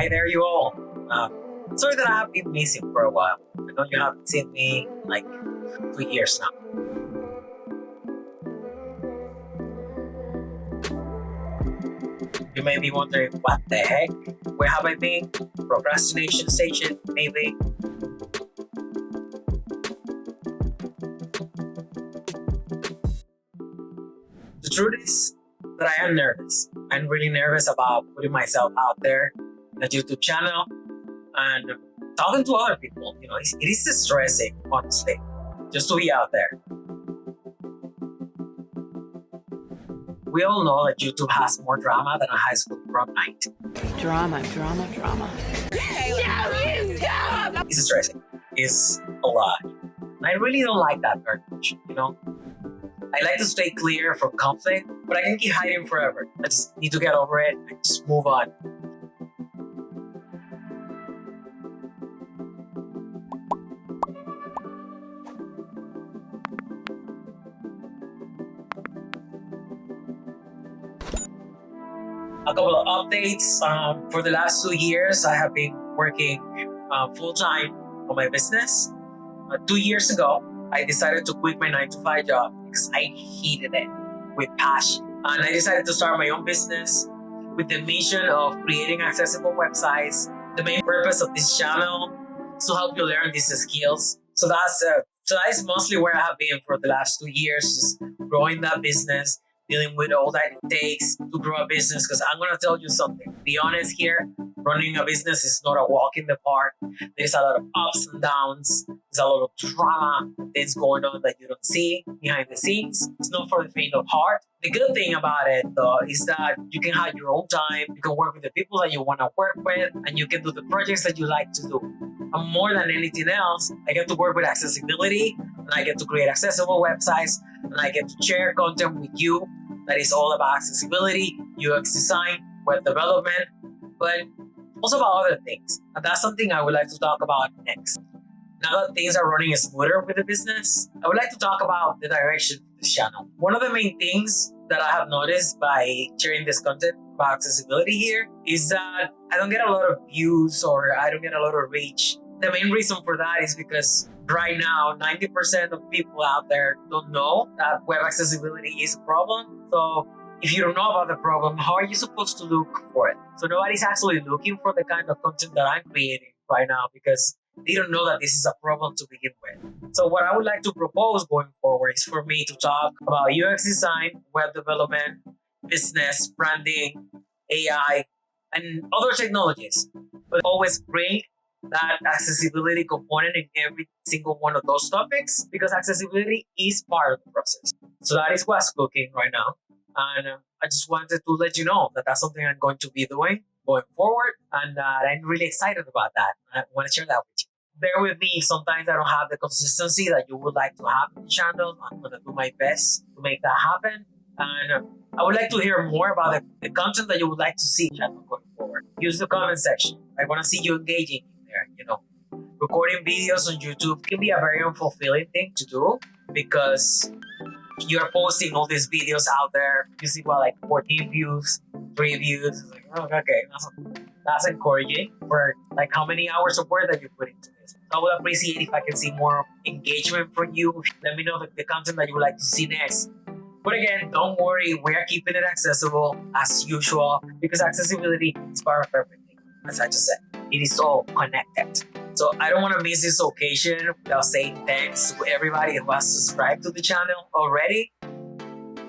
Hi there, you all. Sorry that I have been missing for a while. I know you haven't seen me in like 2 years now. You may be wondering, what the heck? Where have I been? Procrastination station, maybe? The truth is that I am nervous. I'm really nervous about putting myself out there in a YouTube channel and talking to other people. You know, it is stressing, honestly, just to be out there. We all know that YouTube has more drama than a high school prom night. Drama. It's stressing. It's a lot. And I really don't like that very much, you know? I like to stay clear from conflict, but I can keep hiding forever. I just need to get over it and just move on. A couple of updates. For the last 2 years, I have been working full-time on my business. 2 years ago, I decided to quit my 9-to-5 job because I hated it with passion. And I decided to start my own business with the mission of creating accessible websites. The main purpose of this channel is to help you learn these skills. So that's mostly where I have been for the last 2 years, just growing that business, dealing with all that it takes to grow a business. Because I'm going to tell you something. Be honest here, running a business is not a walk in the park. There's a lot of ups and downs. There's a lot of drama that's going on that you don't see behind the scenes. It's not for the faint of heart. The good thing about it, though, is that you can have your own time. You can work with the people that you want to work with, and you can do the projects that you like to do. And more than anything else, I get to work with accessibility, and I get to create accessible websites, and I get to share content with you that is all about accessibility, UX design, web development, but also about other things. And that's something I would like to talk about next. Now that things are running smoother with the business, I would like to talk about the direction of this channel. One of the main things that I have noticed by sharing this content about accessibility here is that I don't get a lot of views or I don't get a lot of reach. The main reason for that is because right now, 90% of people out there don't know that web accessibility is a problem. So if you don't know about the problem, how are you supposed to look for it? So nobody's actually looking for the kind of content that I'm creating right now because they don't know that this is a problem to begin with. So what I would like to propose going forward is for me to talk about UX design, web development, business, branding, AI, and other technologies, but always bring that accessibility component in every single one of those topics because accessibility is part of the process. So that is what's cooking right now. And I just wanted to let you know that that's something I'm going to be doing going forward, and I'm really excited about that. I want to share that with you. Bear with me, sometimes I don't have the consistency that you would like to have in the channel. I'm going to do my best to make that happen. And I would like to hear more about the content that you would like to see in the channel going forward. Use the comment section. I want to see you engaging in there, you know. Recording videos on YouTube can be a very unfulfilling thing to do because you're posting all these videos out there. You see what, like 14 views, 3 views. It's like, oh, okay, that's encouraging for like how many hours of work that you put into this. I would appreciate if I can see more engagement from you. Let me know the content that you would like to see next. But again, don't worry, we are keeping it accessible as usual because accessibility is part of everything. As I just said, it is all connected. So I don't want to miss this occasion without saying thanks to everybody who has subscribed to the channel already.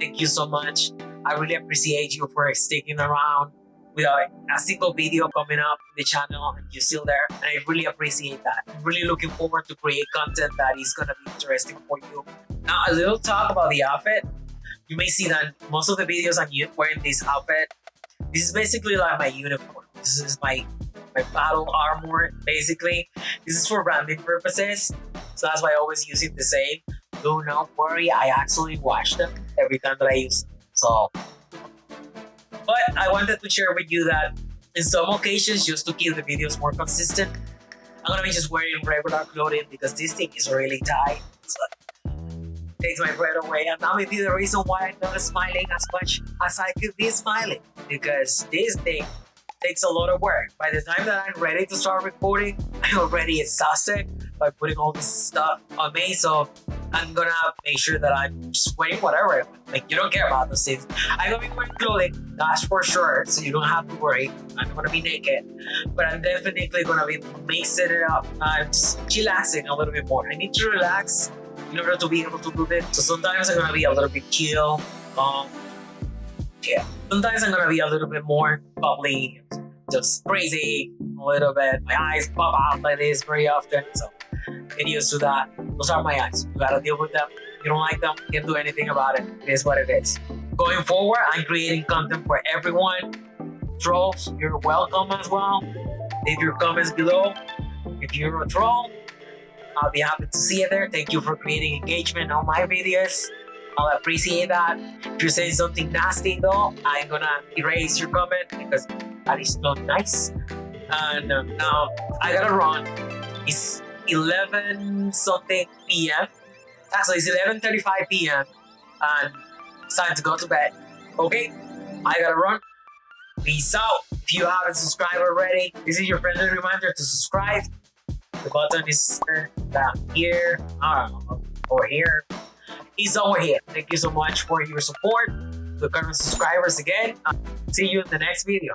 Thank you so much. I really appreciate you for sticking around without a single video coming up in the channel and you're still there. And I really appreciate that. I'm really looking forward to create content that is going to be interesting for you. Now, a little talk about the outfit. You may see that most of the videos I'm wearing this outfit. This is basically like my uniform. This is my battle armor, basically. This is for branding purposes. So that's why I always use it the same. Do not worry, I actually wash them every time that I use them. So, but I wanted to share with you that in some occasions, just to keep the videos more consistent, I'm gonna be just wearing regular clothing because this thing is really tight. So it takes my breath away, and that may be the reason why I'm not smiling as much as I could be smiling, because this thing takes a lot of work. By the time that I'm ready to start recording, I'm already exhausted by putting all this stuff on me. So I'm gonna make sure that I'm just wearing whatever. Like, you don't care about those things. I'm gonna be wearing clothing, that's for sure. So you don't have to worry. I'm gonna be naked. But I'm definitely gonna be mixing it up. I'm just chillaxing a little bit more. I need to relax in order to be able to do this. So sometimes I'm gonna be a little bit chill. Yeah. Sometimes I'm gonna be a little bit more bubbly, just crazy a little bit. My eyes pop out like this very often, so get used to that. Those are my eyes. You gotta deal with them. You don't like them, can't do anything about it. It is what it is. Going forward, I'm creating content for everyone. Trolls, you're welcome as well. Leave your comments below. If you're a troll, I'll be happy to see you there. Thank you for creating engagement on my videos. I'll appreciate that. If you're saying something nasty though, I'm gonna erase your comment because that is not nice. And now I gotta run. It's 11 something p.m. Actually, it's 11:35 p.m. and it's time to go to bed. Okay, I gotta run. Peace out. If you haven't subscribed already, this is your friendly reminder to subscribe. The button is down here, I don't know, or here. It's over here. Thank you so much for your support. The current subscribers again. See you in the next video.